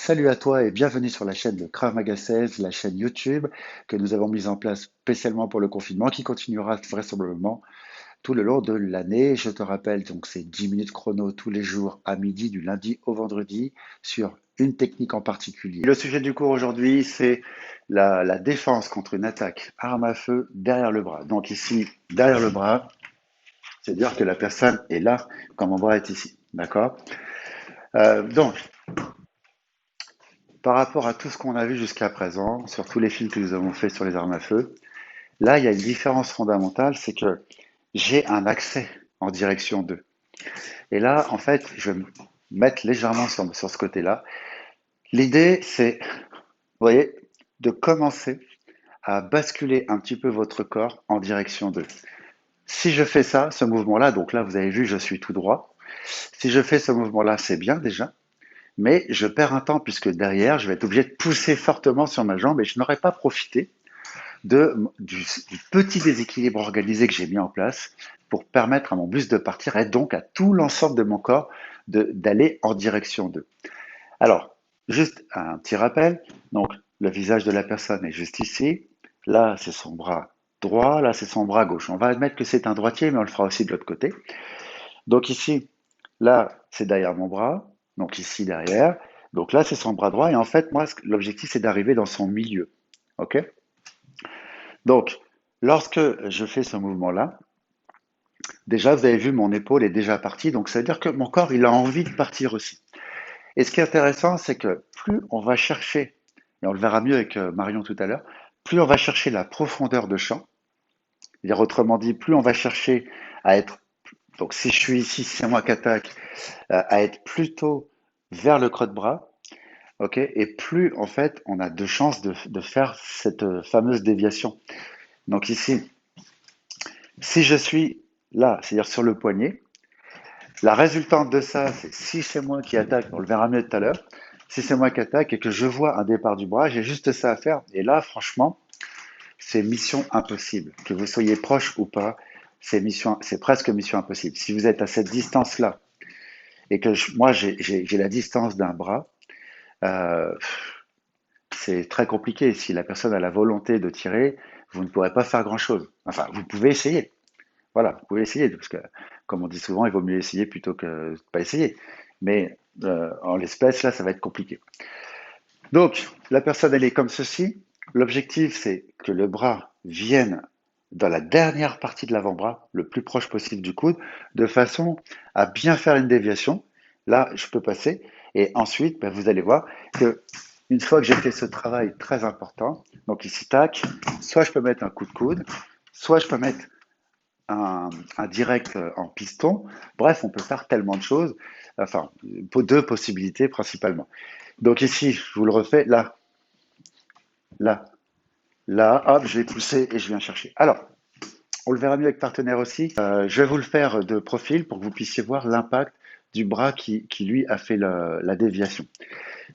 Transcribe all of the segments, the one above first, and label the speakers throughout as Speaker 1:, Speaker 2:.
Speaker 1: Salut à toi et bienvenue sur la chaîne de Krav Maga 16, la chaîne YouTube que nous avons mise en place spécialement pour le confinement qui continuera vraisemblablement tout le long de l'année. Je te rappelle, donc c'est 10 minutes chrono tous les jours à midi du lundi au vendredi sur une technique en particulier. Le sujet du cours aujourd'hui, c'est la défense contre une attaque arme à feu derrière le bras. Donc ici, derrière le bras, c'est-à-dire que la personne est là quand mon bras est ici. D'accord? Donc, par rapport à tout ce qu'on a vu jusqu'à présent, sur tous les films que nous avons faits sur les armes à feu, là, il y a une différence fondamentale, c'est que j'ai un accès en direction d'eux. Et là, en fait, je vais me mettre légèrement sur ce côté-là. L'idée, c'est, vous voyez, de commencer à basculer un petit peu votre corps en direction d'eux. Si je fais ça, ce mouvement-là, donc là, vous avez vu, je suis tout droit. Si je fais ce mouvement-là, c'est bien déjà. Mais je perds un temps puisque derrière, je vais être obligé de pousser fortement sur ma jambe et je n'aurai pas profité du petit déséquilibre organisé que j'ai mis en place pour permettre à mon buste de partir et donc à tout l'ensemble de mon corps d'aller en direction d'eux. Alors, juste un petit rappel, donc le visage de la personne est juste ici, là c'est son bras droit, là c'est son bras gauche. On va admettre que c'est un droitier, mais on le fera aussi de l'autre côté. Donc ici, là c'est derrière mon bras, donc ici derrière, donc là c'est son bras droit, et en fait moi l'objectif c'est d'arriver dans son milieu. Ok? Donc, lorsque je fais ce mouvement-là, déjà, vous avez vu, mon épaule est déjà partie, donc ça veut dire que mon corps, il a envie de partir aussi. Et ce qui est intéressant, c'est que plus on va chercher, et on le verra mieux avec Marion tout à l'heure, plus on va chercher la profondeur de champ, c'est-à-dire autrement dit, plus on va chercher à être, donc si je suis ici, c'est moi qui attaque, à être plutôt vers le creux de bras, ok, et plus en fait on a de chances de faire cette fameuse déviation. Donc ici, si je suis là, c'est-à-dire sur le poignet, la résultante de ça, c'est si c'est moi qui attaque, on le verra mieux tout à l'heure, si c'est moi qui attaque et que je vois un départ du bras, j'ai juste ça à faire. Et là, franchement, c'est mission impossible. Que vous soyez proche ou pas, c'est presque mission impossible. Si vous êtes à cette distance-là et que moi, j'ai la distance d'un bras, euh, c'est très compliqué. Si la personne a la volonté de tirer, vous ne pourrez pas faire grand-chose. Enfin, vous pouvez essayer. Voilà, vous pouvez essayer, parce que, comme on dit souvent, il vaut mieux essayer plutôt que de pas essayer. Mais en l'espèce, là, ça va être compliqué. Donc, la personne, elle est comme ceci. L'objectif, c'est que le bras vienne dans la dernière partie de l'avant-bras, le plus proche possible du coude, de façon à bien faire une déviation. Là, je peux passer. Et ensuite, ben, vous allez voir que une fois que j'ai fait ce travail très important, donc ici, tac, soit je peux mettre un coup de coude, soit je peux mettre un direct en piston. Bref, on peut faire tellement de choses. Enfin, deux possibilités principalement. Donc ici, je vous le refais, là, là, là, hop, je vais pousser et je viens chercher. Alors, on le verra mieux avec partenaire aussi. Je vais vous le faire de profil pour que vous puissiez voir l'impact du bras qui lui, a fait la déviation.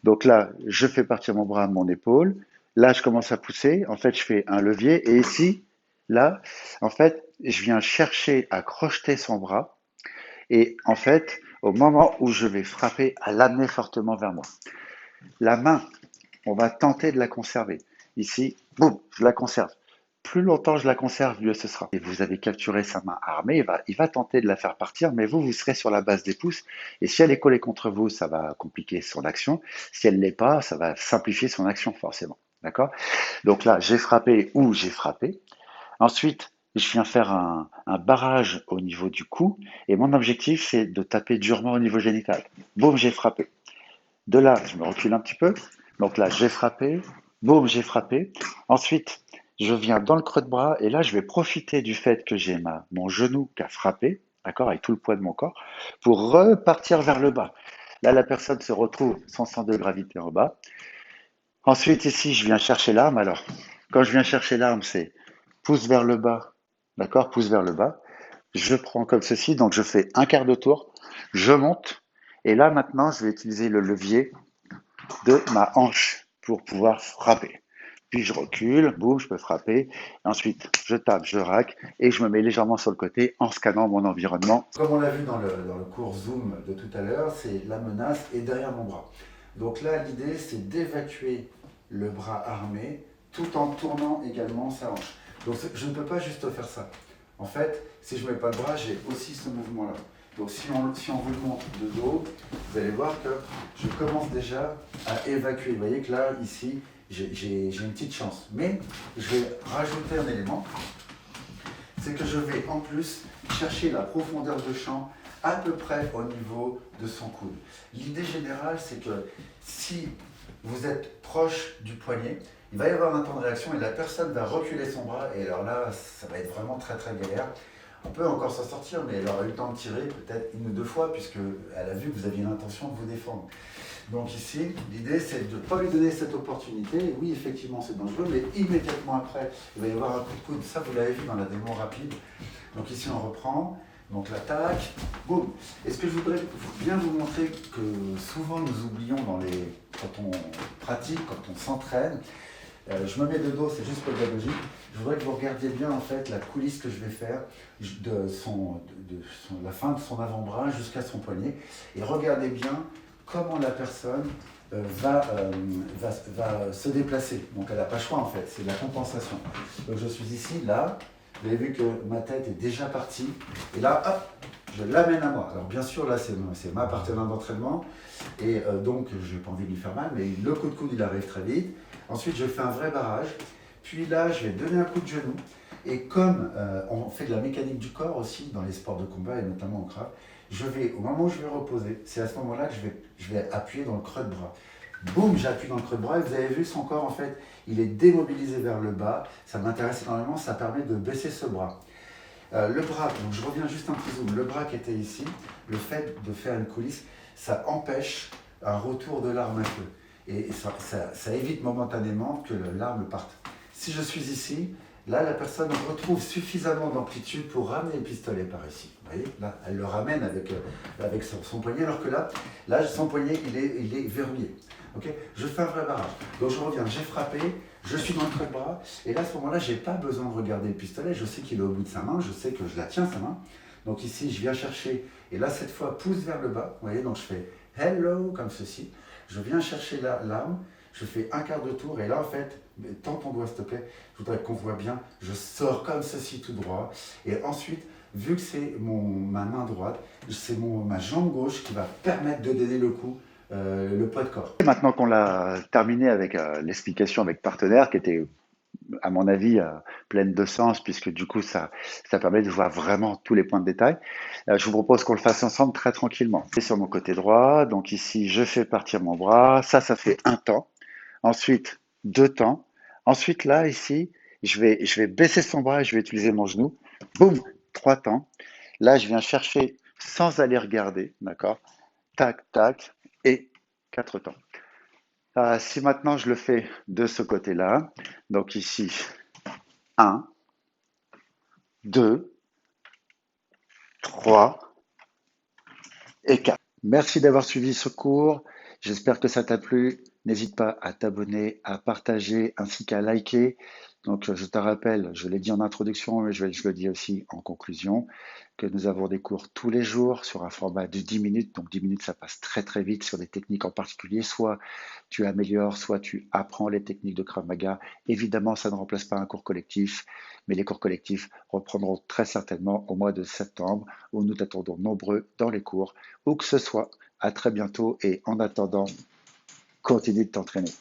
Speaker 1: Donc là, je fais partir mon bras à mon épaule. Là, je commence à pousser. En fait, je fais un levier. Et ici, là, en fait, je viens chercher à crocheter son bras. Et en fait, au moment où je vais frapper, à l'amener fortement vers moi. La main, on va tenter de la conserver. Ici, boum, je la conserve. Plus longtemps je la conserve, mieux ce sera. Et vous avez capturé sa main armée, il va tenter de la faire partir, mais vous serez sur la base des pouces. Et si elle est collée contre vous, ça va compliquer son action. Si elle ne l'est pas, ça va simplifier son action, forcément. D'accord? Donc là, j'ai frappé ou j'ai frappé. Ensuite, je viens faire un barrage au niveau du cou. Et mon objectif, c'est de taper durement au niveau génital. Boum, j'ai frappé. De là, je me recule un petit peu. Donc là, j'ai frappé. Boum, j'ai frappé. Ensuite, je viens dans le creux de bras et là, je vais profiter du fait que j'ai mon genou qui a frappé, d'accord, avec tout le poids de mon corps, pour repartir vers le bas. Là, la personne se retrouve son centre de gravité en bas. Ensuite, ici, je viens chercher l'arme. Alors, quand je viens chercher l'arme, c'est pouce vers le bas, d'accord, pouce vers le bas. Je prends comme ceci, donc je fais un quart de tour, je monte, et là, maintenant, je vais utiliser le levier de ma hanche pour pouvoir frapper. Puis je recule, boum, je peux frapper. Ensuite, je tape, je rack et je me mets légèrement sur le côté en scannant mon environnement. Comme on l'a vu dans le cours Zoom de tout à l'heure, c'est la menace est derrière mon bras.
Speaker 2: Donc là, l'idée, c'est d'évacuer le bras armé tout en tournant également sa hanche. Donc je ne peux pas juste faire ça. En fait, si je ne mets pas le bras, j'ai aussi ce mouvement-là. Donc si on vous le montre de dos, vous allez voir que je commence déjà à évacuer. Vous voyez que là, ici, j'ai une petite chance. Mais je vais rajouter un élément, c'est que je vais en plus chercher la profondeur de champ à peu près au niveau de son coude. L'idée générale, c'est que si vous êtes proche du poignet, il va y avoir un temps de réaction et la personne va reculer son bras et alors là, ça va être vraiment très très galère. On peut encore s'en sortir, mais elle aura eu le temps de tirer peut-être une ou deux fois puisqu'elle a vu que vous aviez l'intention de vous défendre. Donc ici, l'idée c'est de ne pas lui donner cette opportunité. Et oui, effectivement, c'est dangereux, mais immédiatement après, il va y avoir un coup de coude. Ça, vous l'avez vu dans la démo rapide. Donc ici, on reprend. Donc l'attaque, boum. Et ce que je voudrais bien vous montrer que souvent nous oublions quand on pratique, quand on s'entraîne, je me mets de dos, c'est juste pédagogique. Je voudrais que vous regardiez bien en fait la coulisse que je vais faire de la fin de son avant-bras jusqu'à son poignet. Et regardez bien comment la personne va se déplacer. Donc elle n'a pas le choix en fait, c'est de la compensation. Donc je suis ici, là, vous avez vu que ma tête est déjà partie. Et là, hop, je l'amène à moi. Alors bien sûr, là, c'est ma partenaire d'entraînement. Et donc, je n'ai pas envie de lui faire mal, mais le coup de coude, il arrive très vite. Ensuite, je fais un vrai barrage. Puis là, je vais donner un coup de genou. Et comme on fait de la mécanique du corps aussi dans les sports de combat, et notamment au Krav, au moment où je vais reposer, c'est à ce moment-là que je vais appuyer dans le creux de bras. Boum, j'appuie dans le creux de bras et vous avez vu son corps en fait, il est démobilisé vers le bas. Ça m'intéresse énormément, ça permet de baisser ce bras. Le bras, donc je reviens juste un petit zoom, le bras qui était ici, le fait de faire une coulisse, ça empêche un retour de l'arme à feu. Et ça évite momentanément que l'arme parte. Si je suis ici, là la personne retrouve suffisamment d'amplitude pour ramener le pistolet par ici. Vous voyez, là, elle le ramène avec son poignet, alors que là son poignet, il est verrouillé. Okay, je fais un vrai barrage. Donc je reviens, j'ai frappé, je suis dans le creux de bras, et là à ce moment-là, je n'ai pas besoin de regarder le pistolet, je sais qu'il est au bout de sa main, je sais que je la tiens sa main. Donc ici, je viens chercher, et là cette fois, pouce vers le bas, vous voyez, donc je fais hello comme ceci, je viens chercher l'arme, je fais un quart de tour, et là en fait, tant ton doigt s'il te plaît, je voudrais qu'on voit bien, je sors comme ceci tout droit, et ensuite, vu que c'est ma main droite, c'est ma jambe gauche qui va permettre de donner le coup, le poids de corps.
Speaker 1: Maintenant qu'on l'a terminé avec l'explication avec partenaire, qui était, à mon avis, pleine de sens, puisque du coup, ça permet de voir vraiment tous les points de détail, je vous propose qu'on le fasse ensemble très tranquillement. C'est sur mon côté droit, donc ici, je fais partir mon bras. Ça fait un temps. Ensuite, deux temps. Ensuite, là, ici, je vais baisser son bras et je vais utiliser mon genou. Boum, trois temps. Là, je viens chercher sans aller regarder, d'accord? Tac, tac, et quatre temps. Si maintenant je le fais de ce côté-là, donc ici, un, 2, 3 et 4. Merci d'avoir suivi ce cours. J'espère que ça t'a plu. N'hésite pas à t'abonner, à partager ainsi qu'à liker. Donc, je te rappelle, je l'ai dit en introduction, mais je le dis aussi en conclusion, que nous avons des cours tous les jours sur un format de 10 minutes. Donc, 10 minutes, ça passe très très vite sur des techniques en particulier. Soit tu améliores, soit tu apprends les techniques de Krav Maga. Évidemment, ça ne remplace pas un cours collectif, mais les cours collectifs reprendront très certainement au mois de septembre, où nous t'attendons nombreux dans les cours, où que ce soit. À très bientôt et en attendant, continue de t'entraîner.